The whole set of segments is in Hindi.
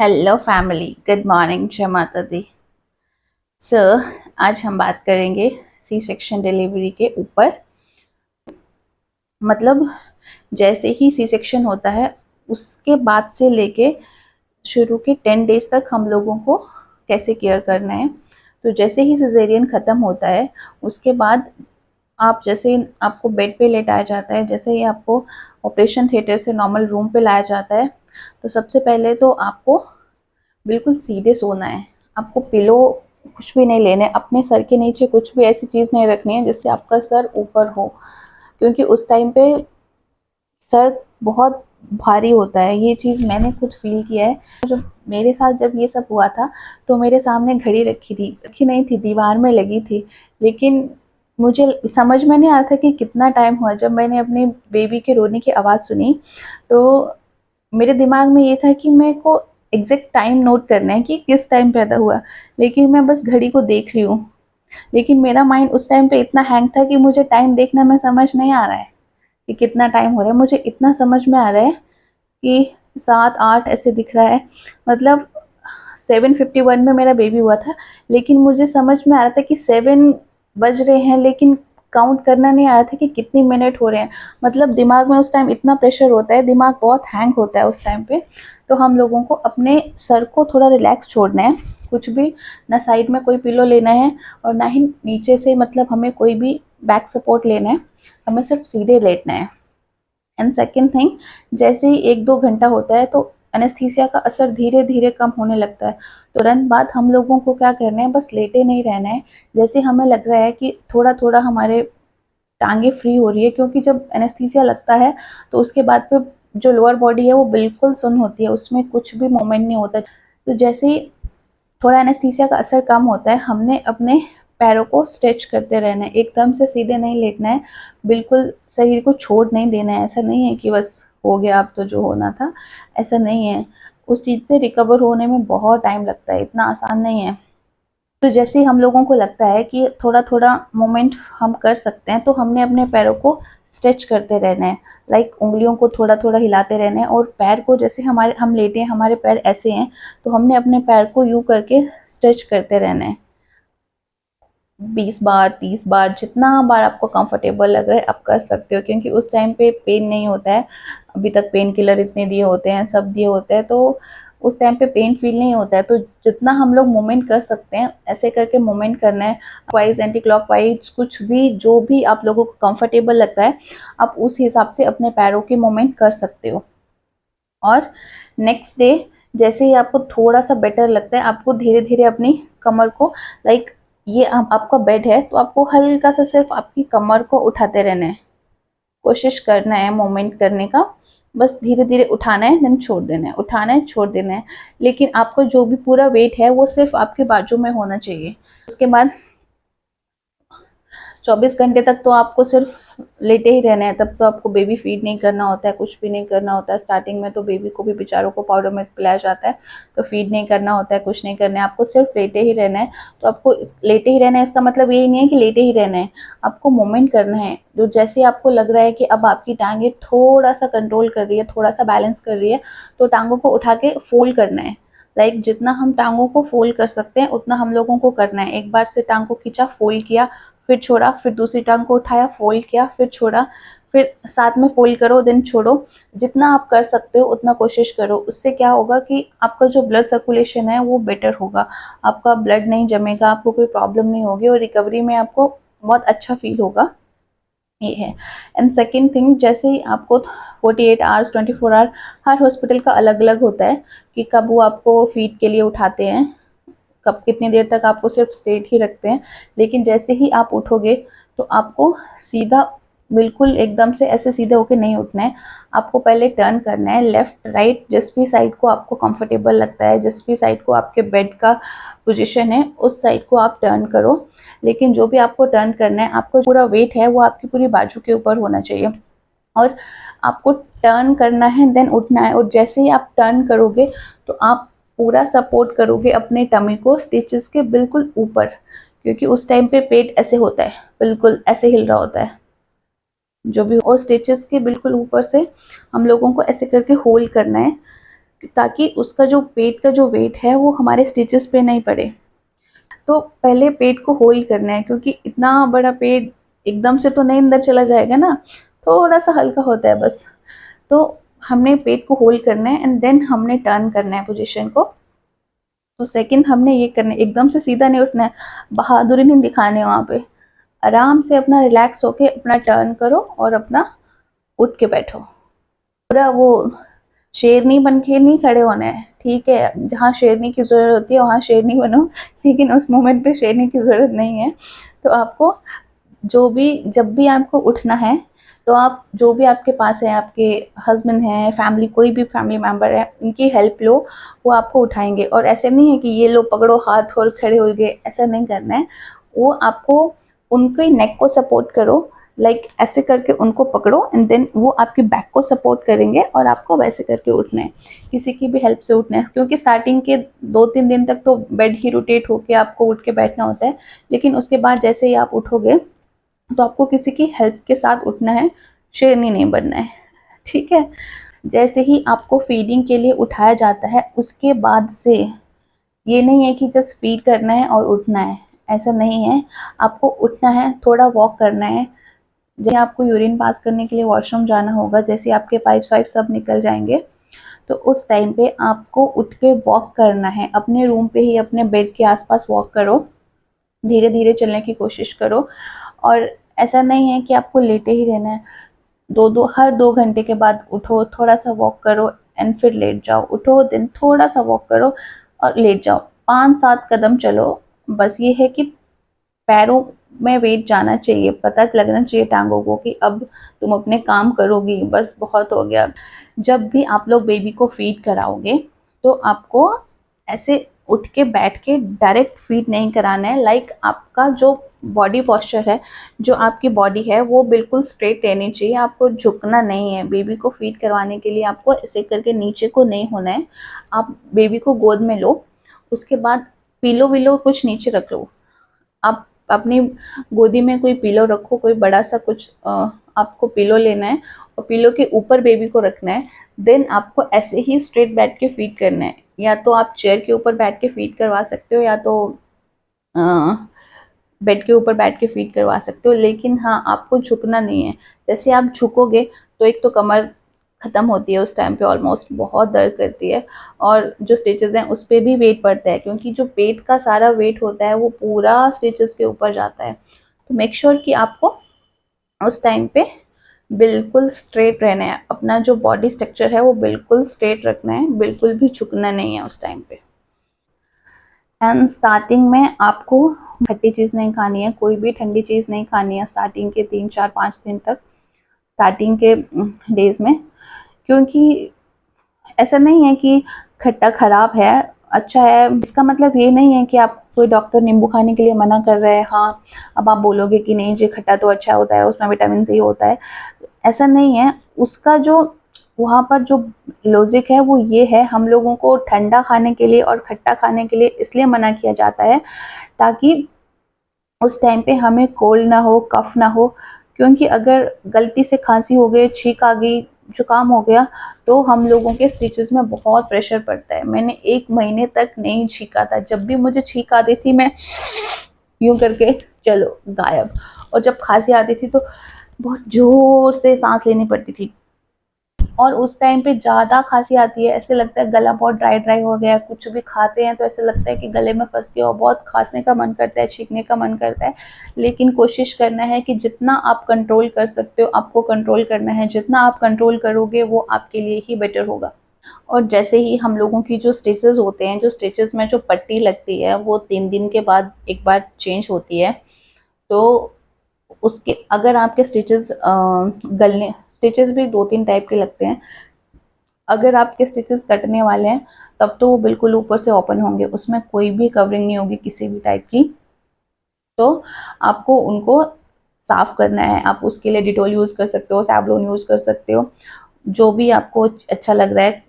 हेलो फैमिली, गुड मॉर्निंग, जय माता दी। सर, आज हम बात करेंगे सी सेक्शन डिलीवरी के ऊपर। मतलब जैसे ही सी सेक्शन होता है उसके बाद से लेके शुरू के 10 डेज तक हम लोगों को कैसे केयर करना है। तो जैसे ही सिजेरियन ख़त्म होता है उसके बाद आप जैसे आपको बेड पे लेटाया जाता है, जैसे ही आपको ऑपरेशन थिएटर से नॉर्मल रूम पे लाया जाता है, तो सबसे पहले तो आपको बिल्कुल सीधे सोना है। आपको पिलो कुछ भी नहीं लेने, अपने सर के नीचे कुछ भी ऐसी चीज़ नहीं रखनी है जिससे आपका सर ऊपर हो, क्योंकि उस टाइम पे सर बहुत भारी होता है। ये चीज़ मैंने खुद फील किया है। जब मेरे साथ जब ये सब हुआ था तो मेरे सामने घड़ी रखी नहीं थी, दीवार में लगी थी, लेकिन मुझे समझ में नहीं आ रहा था कि कितना टाइम हुआ। जब मैंने अपने बेबी के रोने की आवाज़ सुनी तो मेरे दिमाग में ये था कि मेरे को एग्जैक्ट टाइम नोट करना है कि किस टाइम पैदा हुआ, लेकिन मैं बस घड़ी को देख रही हूँ। लेकिन मेरा माइंड उस टाइम पे इतना हैंग था कि मुझे टाइम देखना में समझ नहीं आ रहा है कि कितना टाइम हो रहा है। मुझे इतना समझ में आ रहा है कि 7-8 ऐसे दिख रहा है। मतलब 7:51 में मेरा बेबी हुआ था, लेकिन मुझे समझ में आ रहा था कि 7 बज रहे हैं, लेकिन काउंट करना नहीं आ रहा था कि कितनी मिनट हो रहे हैं। मतलब दिमाग में उस टाइम इतना प्रेशर होता है, दिमाग बहुत हैंग होता है उस टाइम पे। तो हम लोगों को अपने सर को थोड़ा रिलैक्स छोड़ना है, कुछ भी ना साइड में कोई पिलो लेना है और ना ही नीचे से, मतलब हमें कोई भी बैक सपोर्ट लेना है, हमें सिर्फ सीधे लेटना है। एंड सेकेंड थिंग, जैसे ही 1-2 घंटा होता है तो एनेस्थीसिया का असर धीरे धीरे कम होने लगता है। तुरंत बाद हम लोगों को क्या करना है, बस लेटे नहीं रहना है। जैसे हमें लग रहा है कि थोड़ा थोड़ा हमारे टांगे फ्री हो रही है, क्योंकि जब एनेस्थीसिया लगता है तो उसके बाद पे जो लोअर बॉडी है वो बिल्कुल सुन्न होती है, उसमें कुछ भी मूवमेंट नहीं होता। तो जैसे ही थोड़ा एनेस्थीसिया का असर कम होता है, हमने अपने पैरों को स्ट्रेच करते रहना है, एकदम से सीधे नहीं लेटना है, बिल्कुल शरीर को छोड़ नहीं देना है। ऐसा नहीं है कि बस हो गया अब तो जो होना था, ऐसा नहीं है। उस चीज़ से रिकवर होने में बहुत टाइम लगता है, इतना आसान नहीं है। तो जैसे ही हम लोगों को लगता है कि थोड़ा थोड़ा मूवमेंट हम कर सकते हैं, तो हमने अपने पैरों को स्ट्रेच करते रहना है। लाइक उंगलियों को थोड़ा थोड़ा हिलाते रहना है, और पैर को जैसे हम लेटे हैं, हमारे पैर ऐसे हैं, तो हमने अपने पैर को यूं करके स्ट्रेच करते रहना है। 20 बार 30 बार, जितना बार आपको कंफर्टेबल लग रहा है आप कर सकते हो, क्योंकि उस टाइम पे पेन नहीं होता है। अभी तक पेन किलर इतने दिए होते हैं, सब दिए होते हैं, तो उस टाइम पे पेन फील नहीं होता है। तो जितना हम लोग मूवमेंट कर सकते हैं ऐसे करके मूवमेंट करना है। वाइज, एंटी क्लॉक वाइज, कुछ भी जो भी आप लोगों को कंफर्टेबल लगता है आप उस हिसाब से अपने पैरों की मूवमेंट कर सकते हो। और नेक्स्ट डे जैसे ही आपको थोड़ा सा बेटर लगता है, आपको धीरे धीरे अपनी कमर को, लाइक ये आपका बेड है तो आपको हल्का सा सिर्फ आपकी कमर को उठाते रहना है, कोशिश करना है मूवमेंट करने का। बस धीरे धीरे उठाना है, देन छोड़ देना है, उठाना है, छोड़ देना है। लेकिन आपको जो भी पूरा वेट है वो सिर्फ आपके बाजू में होना चाहिए। उसके बाद 24 घंटे तक तो आपको सिर्फ लेटे ही रहना है। तब तो आपको बेबी फीड नहीं करना होता है, कुछ भी नहीं करना होता है। स्टार्टिंग में तो बेबी को भी बेचारों को पाउडर मिल्क पिलाया जाता है, तो फीड नहीं करना होता है, कुछ नहीं करना है, आपको सिर्फ लेटे ही रहना है। तो आपको लेटे ही रहना है, इसका मतलब यही नहीं है कि लेटे ही रहना है, आपको मूवमेंट करना है। जो जैसे आपको लग रहा है कि अब आपकी टांगे थोड़ा सा कंट्रोल कर रही है, थोड़ा सा बैलेंस कर रही है, तो टांगों को उठा के फोल्ड करना है। लाइक जितना हम टांगों को फोल्ड कर सकते हैं उतना हम लोगों को करना है। एक बार से टांग को खींचा, फोल्ड किया, फिर छोड़ा, फिर दूसरी टांग को उठाया, फोल्ड किया, फिर छोड़ा, फिर साथ में फोल्ड करो, देन छोड़ो। जितना आप कर सकते हो उतना कोशिश करो। उससे क्या होगा कि आपका जो ब्लड सर्कुलेशन है वो बेटर होगा, आपका ब्लड नहीं जमेगा, आपको कोई प्रॉब्लम नहीं होगी, और रिकवरी में आपको बहुत अच्छा फील होगा। ये है। एंड सेकेंड थिंग, जैसे ही आपको 48 आवर्स 24 आवर, हर हॉस्पिटल का अलग अलग होता है कि कब वो आपको फीड के लिए उठाते हैं, कब कितनी देर तक आपको सिर्फ स्ट्रेट ही रखते हैं। लेकिन जैसे ही आप उठोगे तो आपको सीधा, बिल्कुल एकदम से ऐसे सीधे होके नहीं उठना है। आपको पहले टर्न करना है, लेफ्ट राइट, जिस भी साइड को आपको कंफर्टेबल लगता है, जिस भी साइड को आपके बेड का पोजीशन है उस साइड को आप टर्न करो। लेकिन जो भी आपको टर्न करना है, आपको पूरा वेट है वो आपकी पूरी बाजू के ऊपर होना चाहिए, और आपको टर्न करना है, देन उठना है। और जैसे ही आप टर्न करोगे तो आप पूरा सपोर्ट करोगे अपने टमी को स्टिचेस के बिल्कुल ऊपर, क्योंकि उस टाइम पे पेट ऐसे होता है, बिल्कुल ऐसे हिल रहा होता है जो भी। और स्टिचेस के बिल्कुल ऊपर से हम लोगों को ऐसे करके होल्ड करना है। ताकि उसका जो पेट का जो वेट है वो हमारे स्टिचेस पे नहीं पड़े। तो पहले पेट को होल्ड करना है, क्योंकि इतना बड़ा पेट एकदम से तो नहीं अंदर चला जाएगा ना, थोड़ा सा हल्का होता है बस। तो हमने पेट को होल्ड करना है एंड देन हमने टर्न करना है पोजीशन को। तो सेकंड हमने ये करना है, एकदम से सीधा नहीं उठना है, बहादुरी नहीं दिखाने है वहाँ पे। आराम से अपना रिलैक्स होके अपना टर्न करो और अपना उठ के बैठो। पूरा वो शेरनी बन के नहीं खड़े होना है, ठीक है? जहाँ शेरनी की ज़रूरत होती है वहाँ शेरनी बनो, लेकिन उस मोमेंट पे शेरनी की ज़रूरत नहीं है। तो आपको जब भी आपको उठना है, तो आप जो भी आपके पास है, आपके हस्बैंड हैं, फैमिली, कोई भी फैमिली मेम्बर है, उनकी हेल्प लो, वो आपको उठाएंगे। और ऐसे नहीं है कि ये लो पकड़ो हाथ और खड़े हो गए, ऐसा नहीं करना है। वो आपको उनके नेक को सपोर्ट करो, लाइक ऐसे करके उनको पकड़ो एंड देन वो आपकी बैक को सपोर्ट करेंगे और आपको वैसे करके उठना है, किसी की भी हेल्प से उठना है। क्योंकि स्टार्टिंग के 2-3 दिन तक तो बेड ही रोटेट होके आपको उठ के बैठना होता है, लेकिन उसके बाद जैसे ही आप उठोगे तो आपको किसी की हेल्प के साथ उठना है, शेरनी नहीं बनना है, ठीक है? जैसे ही आपको फीडिंग के लिए उठाया जाता है, उसके बाद से ये नहीं है कि जस्ट फीड करना है और उठना है, ऐसा नहीं है। आपको उठना है, थोड़ा वॉक करना है। जैसे आपको यूरिन पास करने के लिए वॉशरूम जाना होगा, जैसे आपके पाइप्स वाइप सब निकल जाएंगे, तो उस टाइम पे आपको उठ के वॉक करना है। अपने रूम पे ही अपने बेड के आसपास वॉक करो, धीरे धीरे चलने की कोशिश करो। और ऐसा नहीं है कि आपको लेटे ही रहना है। हर 2 घंटे के बाद उठो, थोड़ा सा वॉक करो एंड फिर लेट जाओ, उठो देन थोड़ा सा वॉक करो और लेट जाओ। 5-7 कदम चलो। बस ये है कि पैरों में वेट जाना चाहिए, पता लगना चाहिए टांगों को कि अब तुम अपने काम करोगी, बस बहुत हो गया। जब भी आप लोग बेबी को फीड कराओगे, तो आपको ऐसे उठ के बैठ के डायरेक्ट फीड नहीं कराना है। लाइक आपका जो बॉडी पोस्चर है, जो आपकी बॉडी है, वो बिल्कुल स्ट्रेट रहनी चाहिए, आपको झुकना नहीं है। बेबी को फीड करवाने के लिए आपको ऐसे करके नीचे को नहीं होना है। आप बेबी को गोद में लो, उसके बाद पिलो विलो कुछ नीचे रख लो। आप अपनी गोदी में कोई पिलो रखो, कोई बड़ा सा कुछ आपको पिलो लेना है और पिलो के ऊपर बेबी को रखना है। देन आपको ऐसे ही स्ट्रेट बैठ के फीड करना है। या तो आप चेयर के ऊपर बैठ के फीड करवा सकते हो, या तो बेड के ऊपर बैठ के फीड करवा सकते हो, लेकिन हाँ, आपको झुकना नहीं है। जैसे आप झुकोगे तो एक तो कमर ख़त्म होती है, उस टाइम पे ऑलमोस्ट बहुत दर्द करती है, और जो स्टिचेस हैं उस पर भी वेट पड़ता है, क्योंकि जो पेट का सारा वेट होता है वो पूरा स्टिचेस के ऊपर जाता है। तो मेक श्योर कि आपको उस टाइम पे बिल्कुल स्ट्रेट रहना है, अपना जो बॉडी स्ट्रक्चर है वो बिल्कुल स्ट्रेट रखना है, बिल्कुल भी झुकना नहीं है उस टाइम पे। एंड स्टार्टिंग में आपको खट्टी चीज़ नहीं खानी है, कोई भी ठंडी चीज़ नहीं खानी है स्टार्टिंग के 3-4-5 दिन तक, स्टार्टिंग के डेज में। क्योंकि ऐसा नहीं है कि खट्टा खराब है, अच्छा है, इसका मतलब ये नहीं है कि आप कोई डॉक्टर नींबू खाने के लिए मना कर रहे हैं। हाँ, अब आप बोलोगे कि नहीं जी खट्टा तो अच्छा होता है, उसमें विटामिन सी होता है, ऐसा नहीं है। उसका जो वहाँ पर जो लॉजिक है वो ये है, हम लोगों को ठंडा खाने के लिए और खट्टा खाने के लिए इसलिए मना किया जाता है ताकि उस टाइम पे हमें कोल्ड ना हो, कफ ना हो। क्योंकि अगर गलती से खांसी हो गई, छींक आ गई, जुकाम हो गया, तो हम लोगों के स्टिचेस में बहुत प्रेशर पड़ता है। मैंने 1 महीने तक नहीं छींका था, जब भी मुझे छींक आती थी मैं यूं करके चलो गायब, और जब खांसी आती थी तो बहुत जोर से सांस लेनी पड़ती थी। और उस टाइम पे ज़्यादा खांसी आती है, ऐसे लगता है गला बहुत ड्राई ड्राई हो गया है, कुछ भी खाते हैं तो ऐसे लगता है कि गले में फंस गया, और बहुत खांसने का मन करता है, छींकने का मन करता है। लेकिन कोशिश करना है कि जितना आप कंट्रोल कर सकते हो आपको कंट्रोल करना है, जितना आप कंट्रोल करोगे वो आपके लिए ही बेटर होगा। और जैसे ही हम लोगों की जो स्टिचेस होते हैं, जो स्टिचेस में जो पट्टी लगती है वो 3 दिन के बाद एक बार चेंज होती है। तो उसके अगर आपके स्टिचेस भी 2-3 टाइप के लगते हैं। अगर आपके स्टिचेस कटने वाले हैं तब तो वो बिल्कुल ऊपर से ओपन होंगे, उसमें कोई भी कवरिंग नहीं होगी किसी भी टाइप की। तो आपको उनको साफ करना है। आप उसके लिए डिटॉल यूज़ कर सकते हो, सैवलॉन यूज़ कर सकते हो, जो भी आपको अच्छा लग रहा है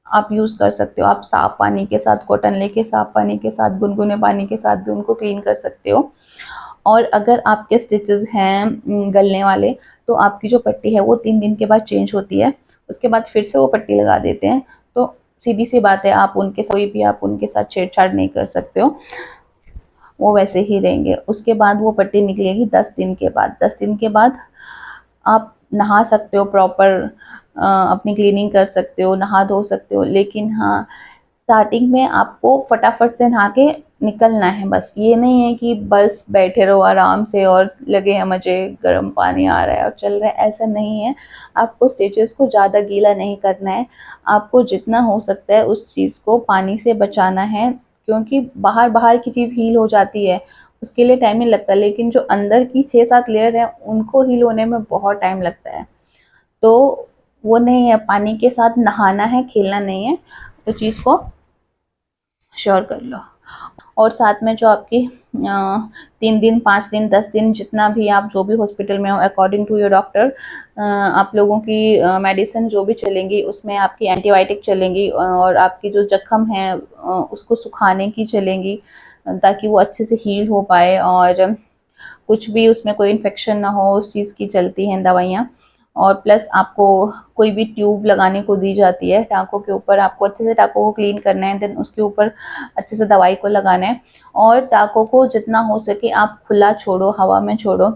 आप यूज़ कर सकते हो। आप साफ पानी के साथ, कॉटन लेके साफ पानी के साथ, गुनगुने पानी के साथ भी उनको क्लीन कर सकते हो। और अगर आपके स्टिचेस हैं गलने वाले, तो आपकी जो पट्टी है वो 3 दिन के बाद चेंज होती है, उसके बाद फिर से वो पट्टी लगा देते हैं। तो सीधी सी बात है, आप उनके कोई भी आप उनके साथ छेड़छाड़ नहीं कर सकते हो, वो वैसे ही रहेंगे। उसके बाद वो पट्टी निकलेगी 10 दिन के बाद। 10 दिन के बाद आप नहा सकते हो, प्रॉपर अपनी क्लीनिंग कर सकते हो, नहा धो सकते हो। लेकिन हाँ, स्टार्टिंग में आपको फटाफट से नहा के निकलना है बस। ये नहीं है कि बस बैठे रहो आराम से और लगे हैं मुझे गर्म पानी आ रहा है और चल रहा है, ऐसा नहीं है। आपको स्टिचेस को ज़्यादा गीला नहीं करना है, आपको जितना हो सकता है उस चीज़ को पानी से बचाना है, क्योंकि बाहर बाहर की चीज़ हील हो जाती है, उसके लिए टाइम नहीं लगता, लेकिन जो अंदर की 6-7 लेयर है उनको हील होने में बहुत टाइम लगता है। तो वो नहीं है, पानी के साथ नहाना है, खेलना नहीं है, तो चीज़ को श्योर कर लो। और साथ में जो आपकी 3 दिन, 5 दिन, 10 दिन, जितना भी आप जो भी हॉस्पिटल में हो, अकॉर्डिंग टू योर डॉक्टर, आप लोगों की मेडिसिन जो भी चलेंगी उसमें आपकी एंटीबायोटिक चलेंगी, और आपकी जो जख्म है उसको सुखाने की चलेंगी, ताकि वो अच्छे से हील हो पाए और कुछ भी उसमें कोई इन्फेक्शन ना हो, उस चीज़ की चलती हैं दवाइयाँ। और प्लस आपको कोई भी ट्यूब लगाने को दी जाती है टाँकों के ऊपर, आपको अच्छे से टाँकों को क्लीन करना है, देन उसके ऊपर अच्छे से दवाई को लगाना है। और टाँकों को जितना हो सके आप खुला छोड़ो, हवा में छोड़ो।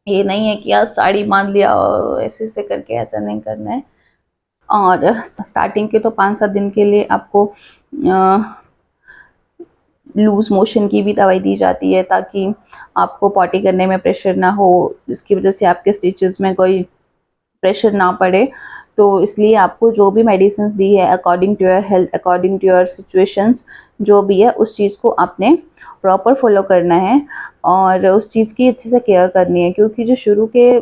ये नहीं है कि यार साड़ी बांध लिया और ऐसे ऐसे करके, ऐसा नहीं करना है। और स्टार्टिंग के तो 5-7 दिन के लिए आपको लूज मोशन की भी दवाई दी जाती है, ताकि आपको पॉटी करने में प्रेशर ना हो, जिसकी वजह से आपके स्टिचेस में कोई प्रेशर ना पड़े। तो इसलिए आपको जो भी मेडिसिन दी है according to your health, according to your situations, जो भी है उस चीज़ को आपने प्रॉपर फॉलो करना है और उस चीज़ की अच्छे से केयर करनी है, क्योंकि जो शुरू के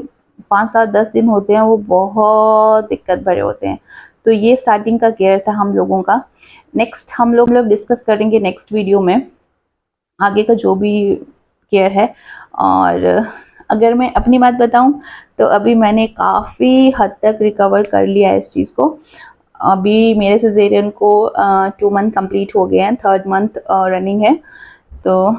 5-7-10 दिन होते हैं वो बहुत दिक्कत भरे होते हैं। तो ये स्टार्टिंग का केयर था हम लोगों का। नेक्स्ट हम लोग डिस्कस करेंगे नेक्स्ट वीडियो में आगे का जो भी केयर है। और अगर मैं अपनी बात बताऊं तो अभी मैंने काफ़ी हद तक रिकवर कर लिया है इस चीज़ को। अभी मेरे सिजेरियन को 2 मंथ कंप्लीट हो गए हैं, 3rd मंथ रनिंग है। तो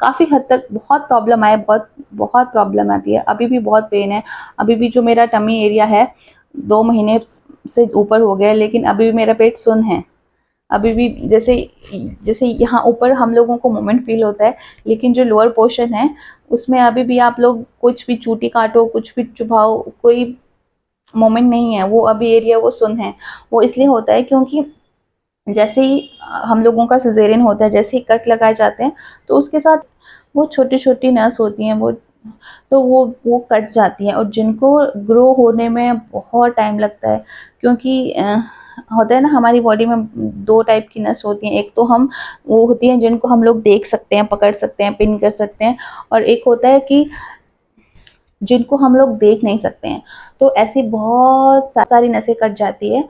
काफ़ी हद तक बहुत प्रॉब्लम आए, बहुत प्रॉब्लम आती है, अभी भी बहुत पेन है। अभी भी जो मेरा टमी एरिया है 2 महीने से ऊपर हो गया है, लेकिन अभी भी मेरा पेट सुन्न है। अभी भी जैसे जैसे यहाँ ऊपर हम लोगों को मोमेंट फील होता है, लेकिन जो लोअर पोर्शन है उसमें अभी भी आप लोग कुछ भी चूटी काटो, कुछ भी चुभाओ, कोई मोमेंट नहीं है। वो अभी एरिया वो सुन्न है। वो इसलिए होता है क्योंकि जैसे ही हम लोगों का सिजेरियन होता है, जैसे ही कट लगाए जाते हैं तो उसके साथ वो छोटी छोटी नस होती हैं, वो कट जाती हैं, और जिनको ग्रो होने में बहुत टाइम लगता है, क्योंकि होता है ना हमारी बॉडी में 2 टाइप की नस होती हैं। एक तो वो होती हैं जिनको हम लोग देख सकते हैं, पकड़ सकते हैं, पिन कर सकते हैं, और एक होता है कि जिनको हम लोग देख नहीं सकते हैं। तो ऐसी बहुत सारी नसें कट जाती है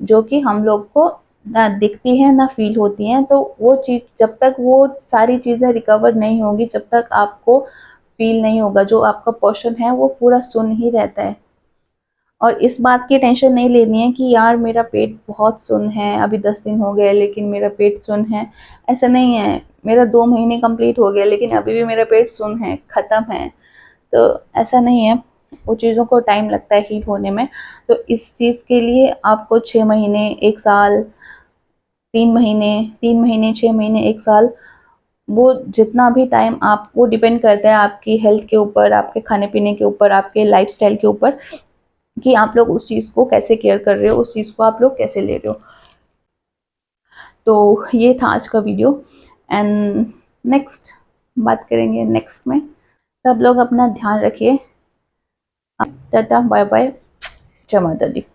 जो कि हम लोग को ना दिखती है ना फील होती हैं। तो वो चीज़ जब तक वो सारी चीज़ें रिकवर नहीं होंगी, जब तक आपको फील नहीं होगा, जो आपका पोर्शन है वो पूरा सुन्न ही रहता है। और इस बात की टेंशन नहीं लेनी है कि यार मेरा पेट बहुत सुन्न है, अभी 10 दिन हो गए लेकिन मेरा पेट सुन्न है, ऐसा नहीं है। मेरा 2 महीने कंप्लीट हो गया लेकिन अभी भी मेरा पेट सुन्न है, ख़त्म है, तो ऐसा नहीं है। वो चीज़ों को टाइम लगता है हील होने में। तो इस चीज़ के लिए आपको 6 महीने, 1 साल, 3 महीने, 6 महीने, 1 साल, वो जितना भी टाइम, आप वो डिपेंड करता है आपकी हेल्थ के ऊपर, आपके खाने पीने के ऊपर, आपके लाइफस्टाइल के ऊपर, कि आप लोग उस चीज़ को कैसे केयर कर रहे हो, उस चीज़ को आप लोग कैसे ले रहे हो। तो ये था आज का वीडियो, एंड नेक्स्ट बात करेंगे नेक्स्ट में। सब लोग अपना ध्यान रखिए। टाटा, बाय बाय, जय माता दी।